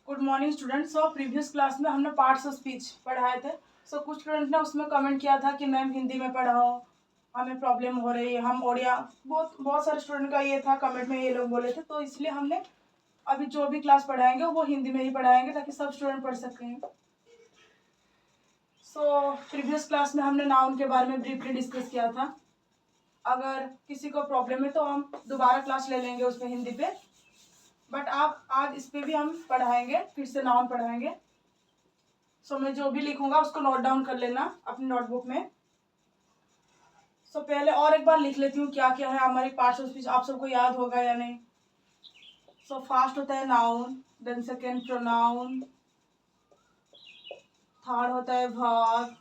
Good morning students. So previous class में हमने parts of speech पढ़ाए थे। सो कुछ स्टूडेंट ने उसमें कमेंट किया था कि मैम हिंदी में पढ़ाओ, हमें प्रॉब्लम हो रही है, हम ओडिया। बहुत सारे स्टूडेंट का ये था, कमेंट में ये लोग बोले थे, तो इसलिए हमने अभी जो भी क्लास पढ़ाएंगे वो हिंदी में ही पढ़ाएंगे ताकि सब स्टूडेंट पढ़ सकें। सो प्रीवियस क्लास में हमने नाउन के बारे में ब्रीफली डिस्कस किया था। अगर किसी को प्रॉब्लम है तो हम दोबारा क्लास ले लेंगे उसमें हिंदी पे, बट आप आज इस पे भी हम पढ़ाएंगे, फिर से नाउन पढ़ाएंगे। सो मैं जो भी लिखूंगा उसको नोट डाउन कर लेना अपनी नोटबुक में। सो पहले और एक बार लिख लेती हूँ क्या क्या है हमारी पार्ट्स ऑफ स्पीच, आप सबको याद होगा या नहीं। सो फर्स्ट होता है noun, then second pronoun, third होता है वर्ब,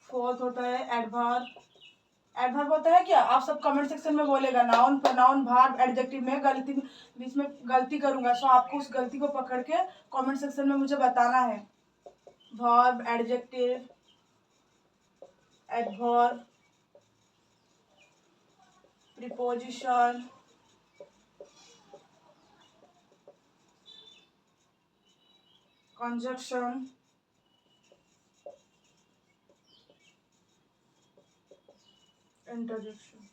फोर्थ होता है एडवर्ब। एडवर्ब होता है क्या, आप सब कमेंट सेक्शन में बोलेगा नाउन, प्रोनाउन, वर्ब, एडजेक्टिव में गलती बीच में गलती करूंगा, सो आपको उस गलती को पकड़ के कमेंट सेक्शन में मुझे बताना है। Verb, adjective, adverb, preposition, conjunction, interjection.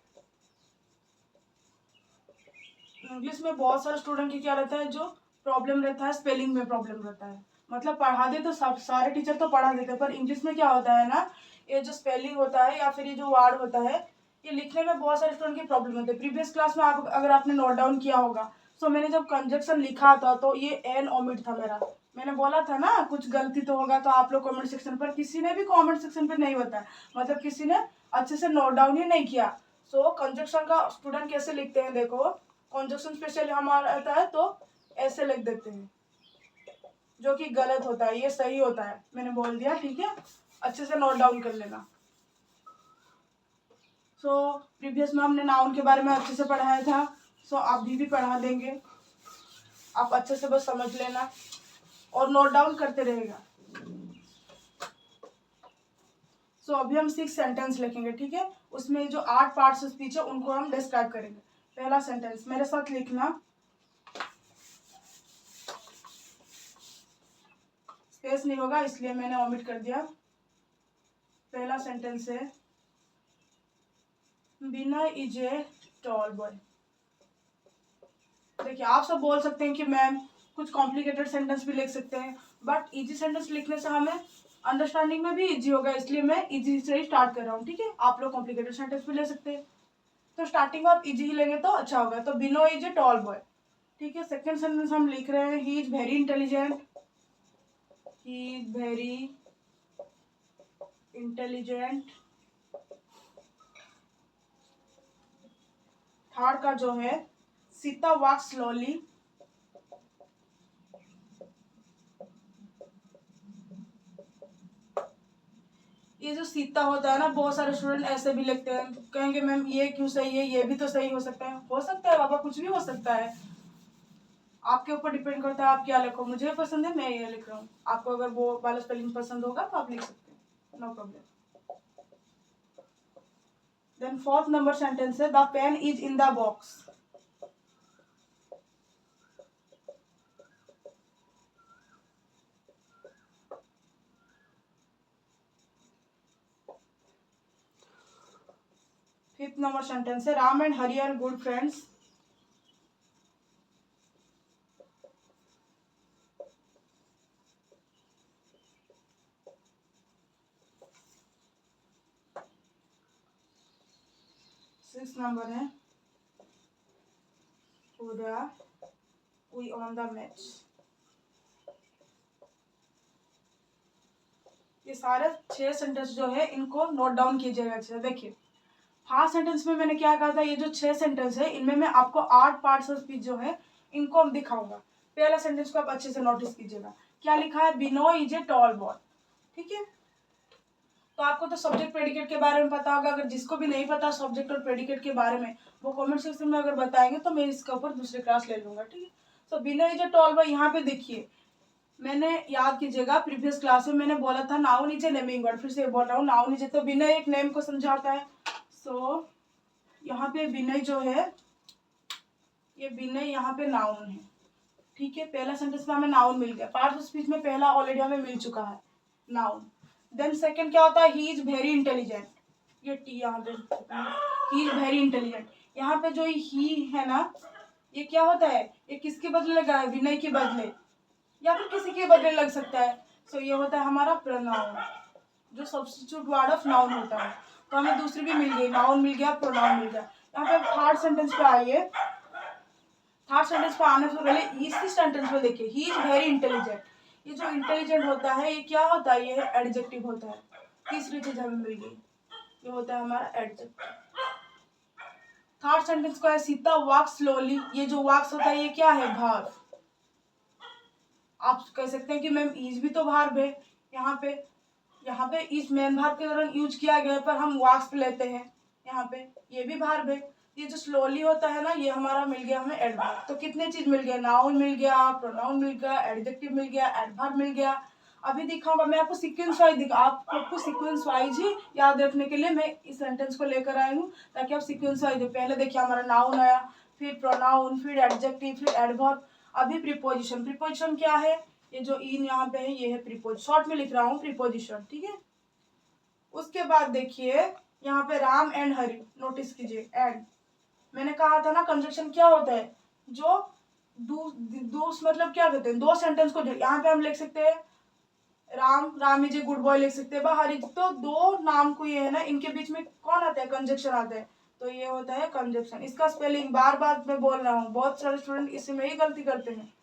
English में बहुत सारे स्टूडेंट की क्या रहता है, जो प्रॉब्लम रहता है स्पेलिंग में प्रॉब्लम रहता है। मतलब पढ़ा दे तो सब सारे टीचर तो पढ़ा देते हैं, पर इंग्लिश में क्या होता है ना, ये जो स्पेलिंग होता है या फिर ये जो वर्ड होता है, ये लिखने में बहुत सारे स्टूडेंट की प्रॉब्लम होती है। प्रीवियस क्लास में आप अगर आपने नोट डाउन किया होगा, सो मैंने जब कंजक्शन लिखा था तो ये एन ओमिट था मेरा। मैंने बोला था ना कुछ गलती तो होगा, तो आप लोग कमेंट सेक्शन पर, किसी ने भी कमेंट सेक्शन पर नहीं बताया, मतलब किसी ने अच्छे से नोट डाउन ही नहीं किया। सो कंजक्शन का स्टूडेंट कैसे लिखते हैं, देखो कंजक्शन स्पेशली हमारा आता है तो ऐसे लिख देते हैं, जो कि गलत होता है, ये सही होता है। मैंने बोल दिया, ठीक है, अच्छे से नोट डाउन कर लेना। सो प्रीवियस में हमने नाउन के बारे में अच्छे से पढ़ाया था, सो अभी भी पढ़ा देंगे, आप अच्छे से बस समझ लेना और नोट डाउन करते रहेगा। सो अभी हम 6 सेंटेंस लिखेंगे, ठीक है। उसमें जो 8 पार्ट्स ऑफ स्पीच है उनको हम डिस्क्राइब करेंगे। पहला सेंटेंस मेरे साथ लिखना, स्पेस नहीं होगा इसलिए मैंने ओमिट कर दिया। पहला सेंटेंस है विनय इज ए टॉल बॉय। देखिए आप सब बोल सकते हैं कि मैम कुछ कॉम्प्लिकेटेड सेंटेंस भी लिख सकते हैं, बट इजी सेंटेंस लिखने से हमें अंडरस्टैंडिंग में भी इजी होगा, इसलिए मैं इजी से ही स्टार्ट कर रहा हूँ, ठीक है। आप लोग कॉम्प्लिकेटेड सेंटेंस भी ले सकते हैं, तो स्टार्टिंग में आप इजी ही लेंगे तो अच्छा होगा। तो विनय इज ए टॉल बॉय, ठीक है। सेकेंड सेंटेंस हम लिख रहे हैं he is very intelligent, he is very intelligent. Third का जो है सीता वॉक स्लोली, ये जो सीता होता है ना, बहुत सारे स्टूडेंट ऐसे भी लिखते हैं, कहेंगे मैम ये क्यों सही है, ये भी तो सही हो सकता है। हो सकता है बाबा, कुछ भी हो सकता है, आपके ऊपर डिपेंड करता है आप क्या लिखो। मुझे पसंद है मैं ये लिख रहा हूँ, आपको अगर वो वाला स्पेलिंग पसंद होगा तो आप लिख सकते हैं, no problem. Then fourth number sentence है the pen is in the box. Fifth number sentence है Ram and Hari are good friends. Six number है पूरा वी ऑन द मैच। ये सारे 6 सेंटेंस जो है इनको नोट डाउन कीजिएगा अच्छे से। देखिए फर्स्ट सेंटेंस में मैंने क्या कहा था, ये जो 6 सेंटेंस है इनमें मैं आपको 8 पार्ट्स ऑफ स्पीच जो है इनको हम दिखाऊंगा। पहला सेंटेंस को आप अच्छे से नोटिस कीजिएगा, क्या लिखा है, Vinoy is a tall boy, ठीक है। तो आपको तो सब्जेक्ट प्रेडिकेट के बारे में पता होगा, अगर जिसको भी नहीं पता सब्जेक्ट और प्रेडिकेट के बारे में वो कमेंट सेक्शन में अगर बताएंगे तो मैं इसके ऊपर दूसरी क्लास ले लूंगा, ठीक है। तो Vinoy is a tall boy, यहाँ पे देखिए मैंने याद कीजिएगा प्रीवियस क्लास में मैंने बोला था noun is a naming word, फिर से बोल रहा हूँ नाउन इज ए, तो विनय एक नेम को समझाता है। सो यहाँ पे विनय जो है, ये विनय यहाँ पे नाउन है, ठीक है, पहला सेंटेंस में हमें नाउन मिल गया, पार्ट ऑफ स्पीच में पहला ऑलरेडी हमें मिल चुका है नाउन। देन सेकंड क्या होता है, ही इज वेरी इंटेलिजेंट, ये टी यहाँ पे, ही इज वेरी इंटेलिजेंट। यहाँ पे जो ही है ना, ये क्या होता है, ये किसके बदले लगा है, विनय के बदले या फिर किसी के बदले लग सकता है। सो ये होता है हमारा प्रोनाउन, जो सब्स्टिट्यूट वर्ड ऑफ नाउन होता है। तो हमें दूसरी भी मिल गई, नाउन मिल गया, प्रोनाउन मिल गया। यहाँ पे थर्ड सेंटेंस पे आइए, थर्ड सेंटेंस पे आने से पहले इसी सेंटेंस में देखिए, ही इज वेरी इंटेलिजेंट। ये जो इंटेलिजेंट होता है ये क्या होता है, ये एडजेक्टिव होता है। तीसरी चीज हमें मिल गई, ये होता है हमारा एडजेक्टिव। थर्ड सेंटेंस को है सीता वॉक स्लोली, ये जो वॉक्स होता है ये क्या है, भार्ब। आप कह सकते हैं कि मैम इज भी तो भार्ब है, यहाँ पे इज मेन भार्ब के दौरान यूज किया गया है, पर हम वॉक्स पे लेते हैं, यहाँ पे ये भी भार्ब है। ये जो स्लोली होता है ना, ये हमारा मिल गया हमें एडवर्ब। तो कितने चीज मिल गया, नाउन मिल गया, प्रोनाउन मिल गया, एडजेक्टिव मिल गया, एडवर्ब मिल गया। अभी दिखाऊंगा मैं आपको सीक्वेंस वाइज, आपको सीक्वेंस वाइज ही याद रखने के लिए मैं इस सेंटेंस को लेकर आई हूँ, ताकि आप सीक्वेंस वाइज, पहले देखिए हमारा नाउन आया, फिर प्रोनाउन, फिर एडजेक्टिव, फिर एडवर्ब, अभी प्रीपोजिशन। प्रीपोजिशन क्या है, ये जो इन यहाँ पे है ये है प्रीपोजिशन, शॉर्ट में लिख रहा हूँ प्रीपोजिशन, ठीक है। उसके बाद देखिए यहाँ पे राम एंड हरि, नोटिस कीजिए, एंड मैंने कहा था ना कंजक्शन क्या होता है, जो मतलब क्या कहते हैं, दो सेंटेंस को, यहाँ पे हम लिख सकते हैं Ram is a good boy लिख सकते हैं, हरि, तो दो नाम को ये है ना, इनके बीच में कौन आता है, कंजक्शन आता है, तो ये होता है कंजक्शन। इसका स्पेलिंग बार बार मैं बोल रहा हूँ, बहुत सारे स्टूडेंट इसमें ही गलती करते हैं।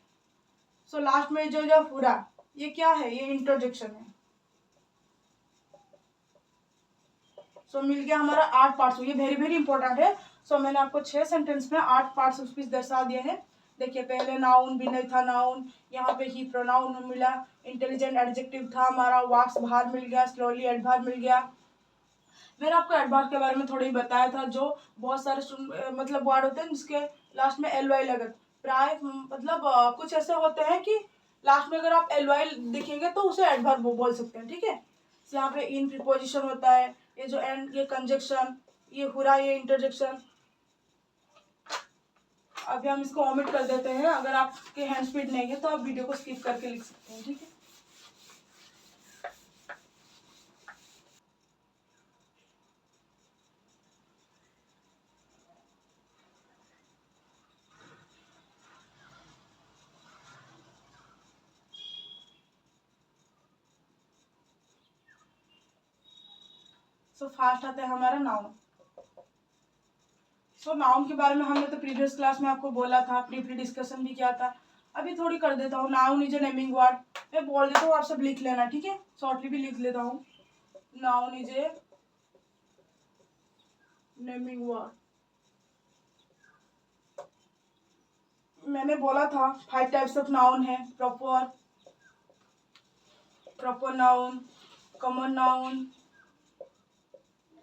सो लास्ट में जो पूरा ये क्या है, ये इंटरजेक्शन है। सो मिल गया हमारा 8 पार्ट्स, ये वेरी वेरी इंपॉर्टेंट है। सो मैंने आपको 6 सेंटेंस में 8 पार्ट्स ऑफ स्पीच दर्शा दिए हैं। देखिए पहले नाउन भी नहीं था, नाउन यहाँ पे ही प्रोनाउन मिला, इंटेलिजेंट एडजेक्टिव था हमारा, वाक्स बाहर मिल गया, स्लोली एडवर्ब मिल गया। मैंने आपको एडवर्ब के बारे में थोड़ा ही बताया था, जो बहुत सारे मतलब वर्ड होते हैं जिसके लास्ट में एल वाई लगत, प्राय मतलब कुछ ऐसे होते हैं कि लास्ट में अगर आप एल वाई दिखेंगे तो उसे एडवर्ब बोल सकते हैं, ठीक है। यहाँ पे इन प्रीपोजिशन होता है, ये जो एंड, ये कंजक्शन, ये हुरा, ये इंटरजेक्शन। अभी हम इसको ओमिट कर देते हैं, अगर आपके हैंड स्पीड नहीं है तो आप वीडियो को स्किप करके लिख सकते हैं, ठीक है। सो फास्ट आता है हमारा नाउन। सो नाउन के बारे में हमने तो प्रीवियस क्लास में आपको बोला था, प्री डिस्कशन भी किया था। अभी थोड़ी कर देता हूँ, noun is a naming word, मैं बोल देता हूँ, आप सब लिख लेना, ठीक है, शॉर्टली भी लिख लेता हूँ। Noun is a naming word. मैंने बोला था 5 टाइप्स ऑफ नाउन है, proper noun, common noun,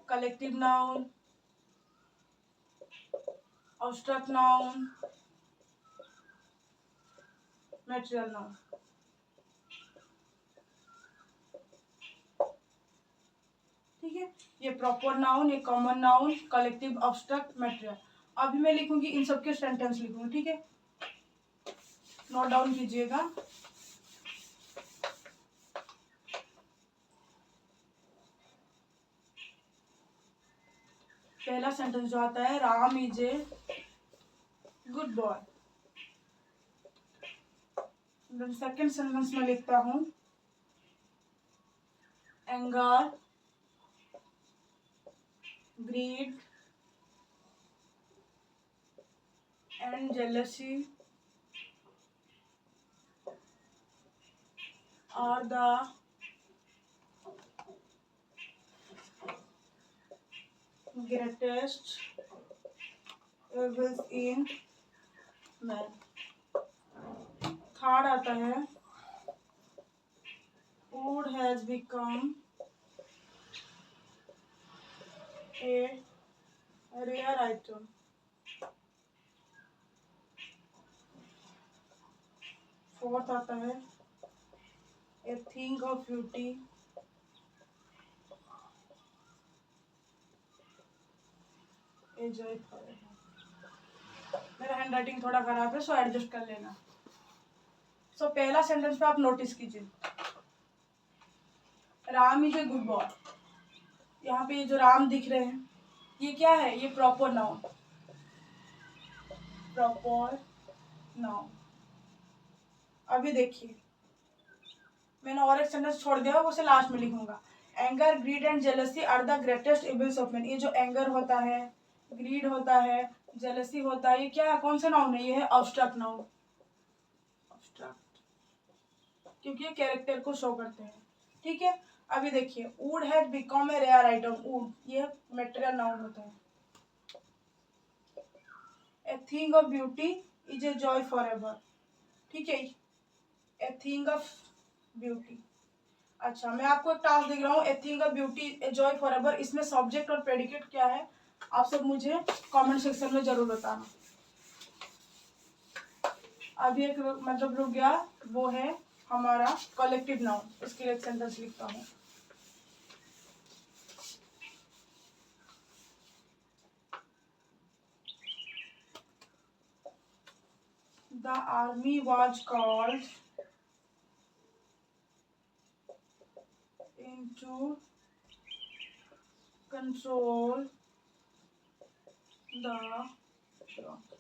collective noun, abstract noun, material noun. ठीक है, ये प्रॉपर नाउन, ये common noun, collective, abstract, material. अभी मैं लिखूंगी, इन सबके सेंटेंस लिखूंगी, ठीक है, नोट डाउन कीजिएगा। पहला सेंटेंस जो आता है, Ram is a good boy. Second sentence में लिखता हूँ, anger, greed and jealousy are the greatest evils in man। Third आता है, food has become a rare item। Fourth आता है, a thing of beauty is joy forever। मेरा hand writing थोड़ा खराब है, सो एडजस्ट कर लेना। सो पहला सेंटेंस पे आप नोटिस कीजिए, Ram is a good boy. यहाँ पे ये जो राम दिख रहे हैं ये क्या है, ये प्रॉपर नाउन, प्रॉपर नाउन। अभी देखिए मैंने और एक सेंटेंस छोड़ दिया, वो उसे लास्ट में लिखूंगा। Anger, greed and jealousy are the greatest evils of man. ये जो एंगर होता है, ग्रीड होता है, जेलसी होता है, ये क्या है, कौन सा नाउन है, ये है ऑब्स्ट्रक्ट नाउन, ऑब्स्ट्रक्ट, क्योंकि ये कैरेक्टर को शो करते हैं। ठीक है, अभी देखिए wood had become a rare item. Wood ये मटेरियल नाउन होता है। A thing of beauty is a joy for ever. ठीक है, ए थिंग ऑफ ब्यूटी। अच्छा, मैं आपको एक टास्क दे रहा हूँ, ए thing of beauty A joy for ever. इसमें सब्जेक्ट और प्रेडिकेट क्या है, आप सब मुझे कमेंट सेक्शन में जरूर बताना। अभी एक मतलब रुक गया, वो है हमारा कलेक्टिव नाउन। इसके लिए एक सेंटेंस लिखता हूँ। The army was called into control the front।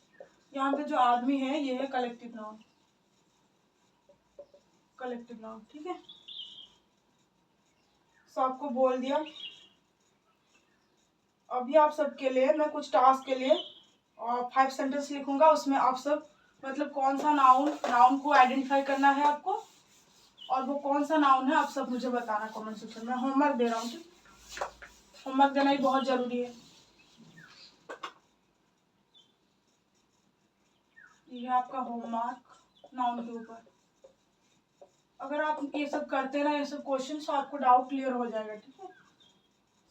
यहाँ पे जो आर्मी है ये है कलेक्टिव नाउन, कलेक्टिव नाउन। ठीक है, सो आपको बोल दिया। अभी आप सबके लिए मैं कुछ टास्क के लिए 5 सेंटेंस लिखूंगा, उसमें आप सब मतलब कौन सा नाउन को आइडेंटिफाई करना है आपको, और वो कौन सा नाउन है आप सब मुझे बताना कमेंट सेक्शन में। होमवर्क दे रहा हूँ, ठीक, होमवर्क देना ही बहुत जरूरी है। ये आपका होमवर्क नाउन के ऊपर। अगर आप ये सब करते ना, ये सब क्वेश्चन, तो आपको डाउट क्लियर हो जाएगा। ठीक है,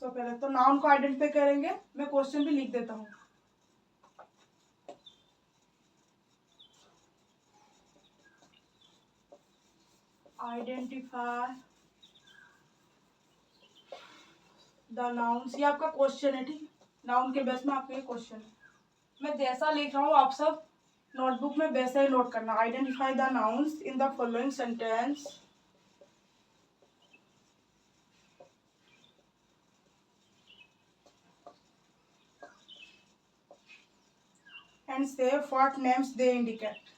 तो पहले तो नाउन को आइडेंटिफाई करेंगे, मैं क्वेश्चन भी लिख देता हूँ। आइडेंटिफाई द नाउन्स, ये आपका क्वेश्चन है। ठीक, नाउन के बेस में आपका ये क्वेश्चन है। मैं जैसा लिख रहा हूँ आप सब नोटबुक में वैसा ही नोट करना। Identify the nouns in the following sentence and say what names they indicate,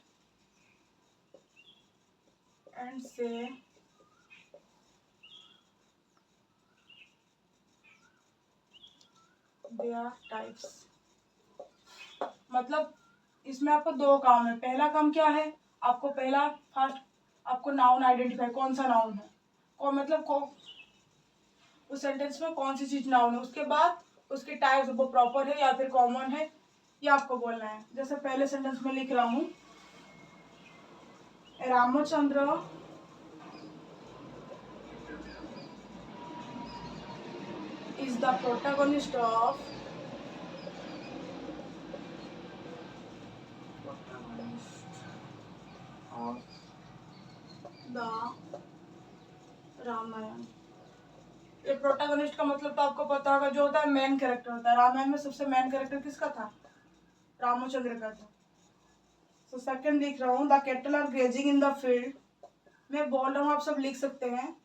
and say their types। मतलब इसमें आपको 2 काम है। पहला काम क्या है, आपको पहला फर्स्ट आपको नाउन आइडेंटिफाई, कौन सा नाउन है, और मतलब उस सेंटेंस में कौन सी चीज नाउन है। उसके बाद उसके टाइप्स, वो प्रॉपर है या फिर कॉमन है, ये आपको बोलना है। जैसे पहले सेंटेंस में लिख रहा हूँ, Ramchandra is the protagonist of the Ramayana. ये प्रोटैगनिस्ट का मतलब तो आपको पता होगा, जो होता है मेन कैरेक्टर होता है। रामायण में सबसे मेन कैरेक्टर किसका था, रामचंद्र का था। तो सेकंड लिख रहा हूँ, the cattle are grazing in the field. मैं बोल रहा हूँ, आप सब लिख सकते हैं,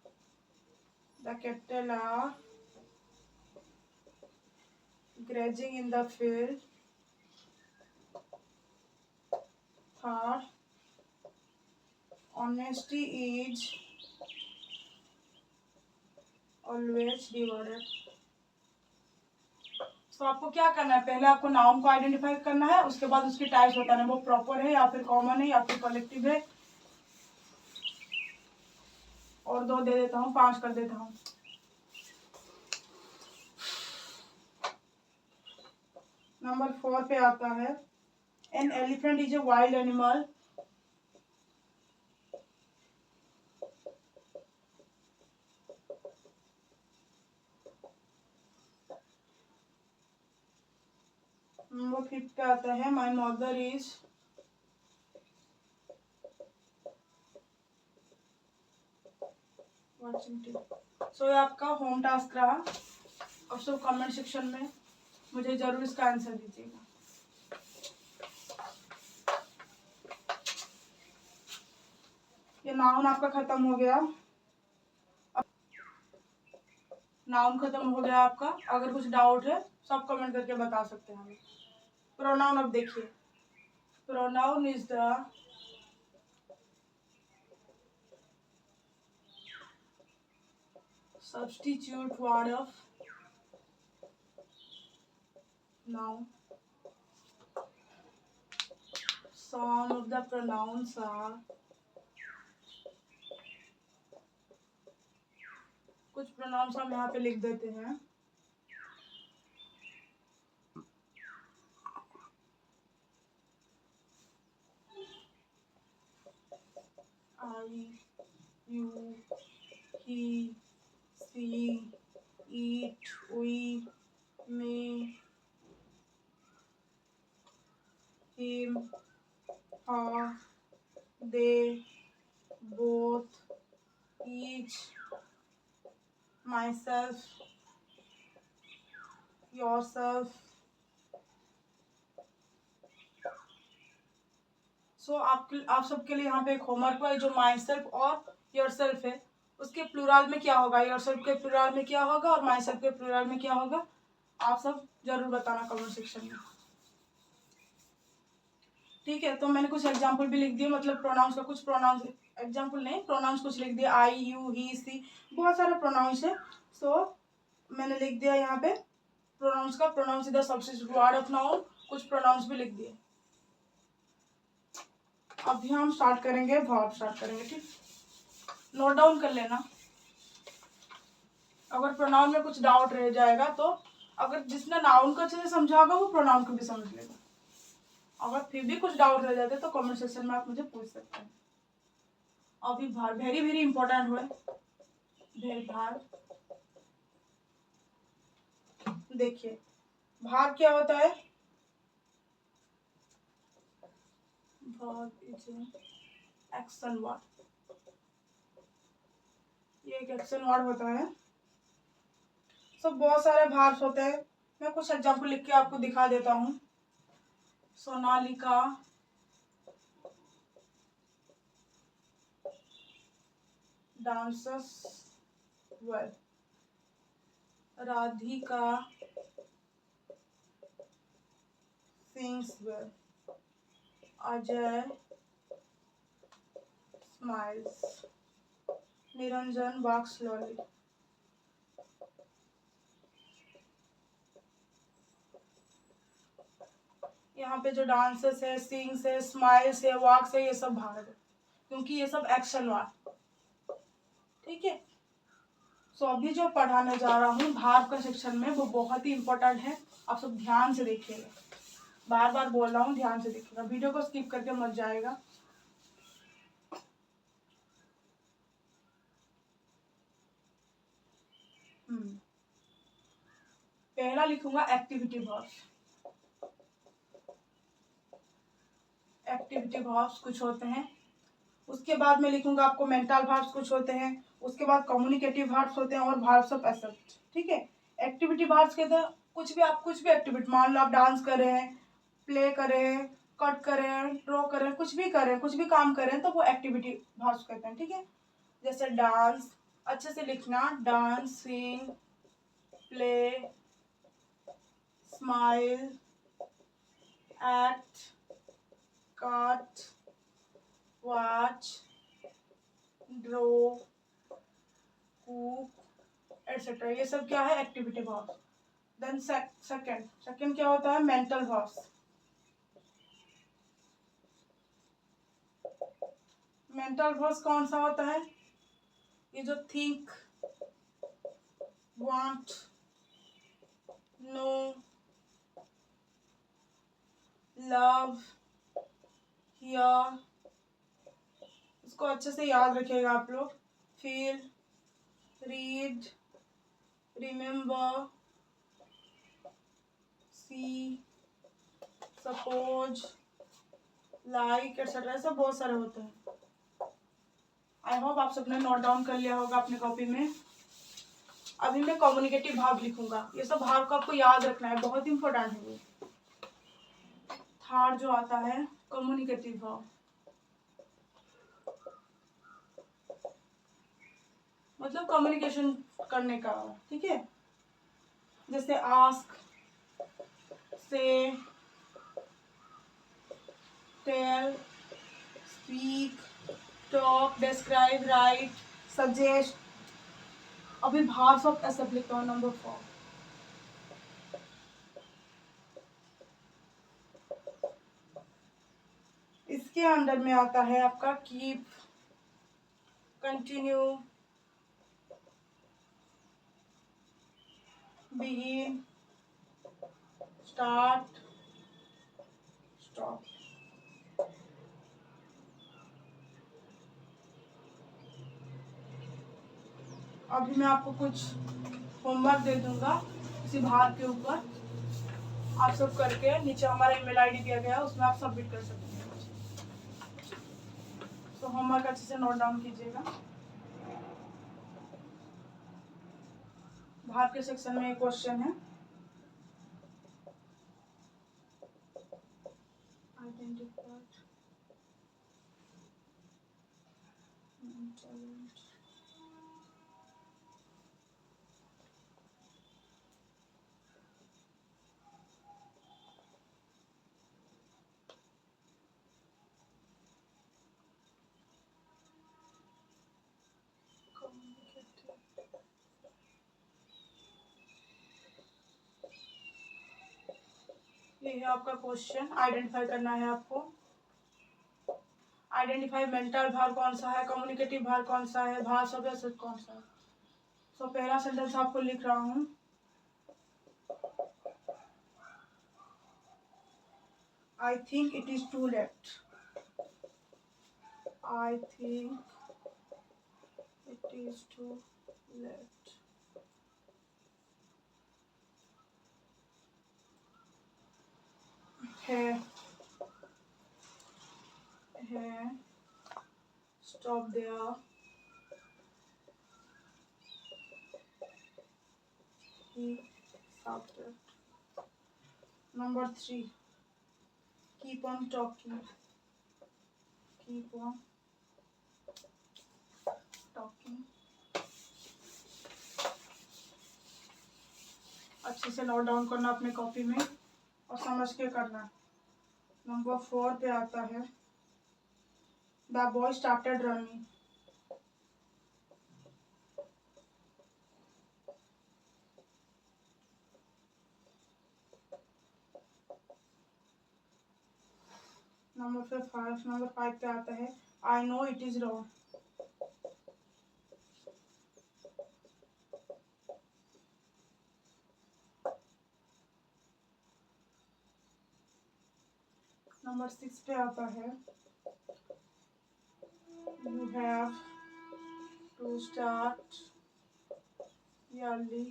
the cattle are grazing in the field. Third, honesty is always rewarded. तो आपको क्या करना है, पहले आपको नाउन को आइडेंटिफाई करना है, उसके बाद उसकी टाइप्स बताना है, वो प्रॉपर है या फिर कॉमन है या फिर कलेक्टिव है। और 2 दे देता हूँ, 5 कर देता हूँ। नंबर 4 पे आता है, an elephant is a wild animal. Number 5 पे आता है, my mother is watching TV. So ये आपका होम टास्क रहा। अब सब कमेंट सेक्शन में मुझे जरूर इसका आंसर दीजिएगा। ये नाउन आपका खत्म हो गया। नाउन खत्म हो गया आपका। अगर कुछ डाउट है सब कमेंट करके बता सकते हैं हमें। प्रोनाउन अब देखिए, pronoun is the substitute word of noun. Some of the pronouns are, कुछ प्रोनाउंस हम यहाँ पे लिख देते हैं। I, you, he, she, it, we, me, him, her, they, both, each, myself, yourself. सो आप सबके लिए यहाँ पे एक होमवर्क है, जो माई सेल्फ और योर सेल्फ है उसके प्लूरल में क्या होगा, योर सेल्फ के प्लूरल में क्या होगा और माई सेल्फ के प्लूरल में क्या होगा, आप सब जरूर बताना कमेंट सेक्शन में। ठीक है, तो मैंने कुछ एग्जाम्पल भी लिख दिए, मतलब प्रोनाउंस का कुछ प्रोनाउंस, एग्जाम्पल नहीं प्रोनाउंस कुछ लिख दिया, आई, यू, ही, सी, बहुत सारे प्रोनाउंस है। सो मैंने लिख दिया यहाँ पे प्रोनाउंस का, pronouns is the substitute word of noun, कुछ प्रोनाउंस भी लिख दिए। अभी हम स्टार्ट करेंगे, वर्ब स्टार्ट करेंगे। ठीक, नोट डाउन कर लेना। अगर प्रोनाउन में कुछ डाउट रह जाएगा तो अगर जिसने नाउन को अच्छे से समझा होगा वो प्रोनाउन को भी समझ लेगा। अगर फिर भी कुछ डाउट रह जाते तो कमेंट सेक्शन में आप मुझे पूछ सकते हैं। अभी भार वेरी वेरी इंपॉर्टेंट हुए, भार। देखिए भार क्या होता है, भार इज एक्शन वर्ड, ये एक एक्शन वर्ड होता है। सब बहुत सारे भार्ब्स होते हैं, मैं कुछ एग्जांपल लिख के आपको दिखा देता हूँ। Sonalika dances well, Radhika sings well, Ajay smiles, Niranjan walks slowly। यहाँ पे जो डांसेस है, सिंग्स है, स्माइल्स है, वॉक्स है, ये सब भार्ब है क्योंकि ये सब एक्शन वर्ड। ठीक है, सो अभी जो पढ़ाने जा रहा हूँ भार्ब का सेक्शन में वो बहुत ही इंपॉर्टेंट है, आप सब ध्यान से देखिएगा। बार बार बोल रहा हूँ, ध्यान से देखिएगा, वीडियो को स्किप करके मत जाएगा। पहला लिखूंगा एक्टिविटी वर्ब्स। एक्टिविटी वर्ब्स कुछ होते हैं, उसके बाद में लिखूंगा आपको मेंटल वर्ब्स कुछ होते हैं, उसके बाद कम्युनिकेटिव वर्ब्स होते हैं और वर्ब्स ऑफ एसेप्ट। ठीक है, एक्टिविटी वर्ब्स कहते हैं कुछ भी, आप कुछ भी एक्टिविटी, मान लो आप डांस कर रहे हैं, प्ले कर रहे हैं, कट कर रहे हैं, ड्रॉ कर रहे हैं, कुछ भी कर रहे हैं, कुछ भी काम कर रहे हैं तो वो एक्टिविटी वर्ब्स कहते हैं। ठीक है, जैसे डांस, अच्छे से लिखना, dance, sing, play, smile, act, cut, watch, draw, cook etcetera, ये सब क्या है, एक्टिविटी वर्ब्स। देन सेकंड क्या होता है, मेंटल वर्ब्स। मेंटल वर्ब्स कौन सा होता है, ये जो think, want, know, love, hear, इसको अच्छे से याद रखिएगा आप लोग। Feel, read, remember, see, suppose, like etcetera, सब बहुत सारे होते हैं। आई होप आप सबने नोट डाउन कर लिया होगा अपने कॉपी में। अभी मैं कम्युनिकेटिव भाव लिखूंगा, ये सब भाव को आपको याद रखना है, बहुत इंपॉर्टेंट है ये। थर्ड जो आता है कम्युनिकेटिव भाव, मतलब कम्युनिकेशन करने का, ठीक है। जैसे ask, say, tell, speak, talk, describe, write, suggest. अभी भार्ब्स ऑफ एसएफ लिखता हूँ नंबर 4। इसके अंदर में आता है आपका keep, continue, begin, start, stop. अभी मैं आपको कुछ होमवर्क दे दूंगा इसी भाग के ऊपर, आप सब करके नीचे हमारा ईमेल आईडी दिया गया है, उसमें आप सबमिट कर सकते हैं। तो होमवर्क अच्छे से नोट डाउन कीजिएगा। भाग के सेक्शन में एक क्वेश्चन है, ये है आपका क्वेश्चन। आइडेंटिफाई करना है आपको। आइडेंटिफाई मेंटल भार कौन सा है, कम्युनिकेटिव भार कौन सा है, भार सब कौन सा है। तो पहला सेंटेंस आपको लिख रहा हूँ, I think it is too late. I think it is too late. है, stop there. He shouted. Number 3, keep on talking. Keep on talking. अच्छे से नोट डाउन करना अपने कॉपी में और समझ के करना। नंबर 4 पे आता है, the boy started running. Number 5 पे आता है, I know it is wrong. Number 6 पे आता है, you have to start early.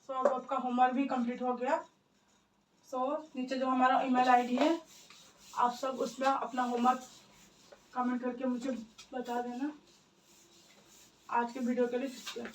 So अब आपका होमवर्क भी कंप्लीट हो गया। सो नीचे जो हमारा ईमेल आईडी है, आप सब उसमें अपना होमवर्क कमेंट करके मुझे बता देना। आज के वीडियो के लिए शुक्रिया।